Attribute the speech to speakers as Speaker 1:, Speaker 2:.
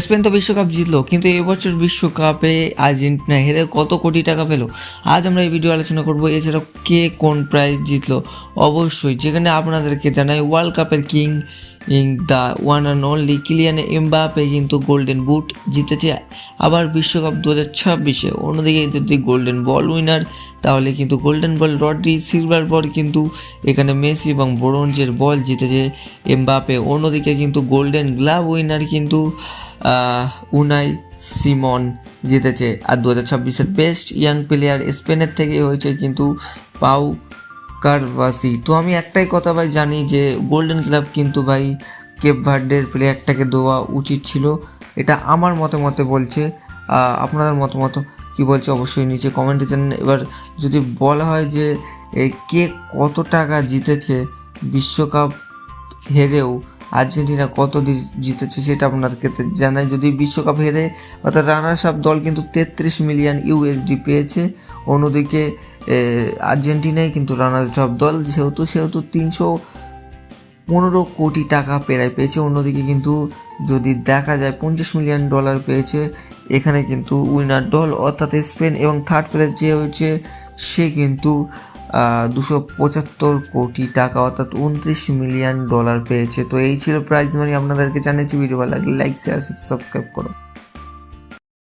Speaker 1: Spain তো বিশ্বকাপ জিতলো, কিন্তু এবছর বিশ্বকাপে আর্জেন্টিনা হেরে কত কোটি টাকা পেল, আজ আমরা এই ভিডিও আলোচনা করবো। এছাড়াও কে কোন প্রাইজ জিতলো অবশ্যই, যেখানে আপনাদেরকে জানাই ওয়ার্ল্ড কাপের king the one and only Kylian Mbappe কিন্তু গোল্ডেন বুট জিতেছে আবার বিশ্বকাপ 2026-এ। অন্যদিকে যদি গোল্ডেন বল উইনার, তাহলে কিন্তু গোল্ডেন বল রড্রি, সিলভার বল কিন্তু এখানে মেসি এবং ব্রোঞ্জের বল জিতেছে এমবাপ্পে। অন্যদিকে কিন্তু গোল্ডেন গ্লাভ উইনার কিন্তু উনাই সিমন জিতেছে। আর 2026-এর বেস্ট ইয়াং প্লেয়ার স্পেনের থেকে হয়েছে কিন্তু পাউ কারভাসি। তো আমি একটাই কথা ভাই জানি যে গোল্ডেন গ্লাভ কিন্তু ভাই কেপ ভার্ডের প্লেয়ারটাকে দেওয়া উচিত ছিল, এটা আমার মতে বলছে। আপনাদের মতামত কী বলছে অবশ্যই নিচে কমেন্টে জানান। এবার যদি বলা হয় যে কে কত টাকা জিতেছে বিশ্বকাপ হেরেও, আর্জেন্টিনা কত জিতেছে সেটা আপনাদেরকে জানাই। যদি বিশ্বকাপ হেরে অর্থাৎ রানার্স আপ দল কিন্তু 33 মিলিয়ন ইউএসডি পেয়েছে। অন্যদিকে আর্জেন্টিনাই কিন্তু রানার্স আপ দল, সেহেতু 315 কোটি টাকা প্রায় পেয়েছে। অন্যদিকে কিন্তু যদি দেখা যায় $50 মিলিয়ন পেয়েছে এখানে কিন্তু উইনার দল অর্থাৎ স্পেন, এবং থার্ড প্লেয়ার যে হয়েছে সে কিন্তু 275 কোটি টাকা অর্থাৎ $29 মিলিয়ন পেয়েছে। তো এই ছিল প্রাইজ মানি, আপনাদেরকে জানিয়েছি। ভিডিও ভালো লাগলে লাইক, শেয়ার, সাবস্ক্রাইব করো।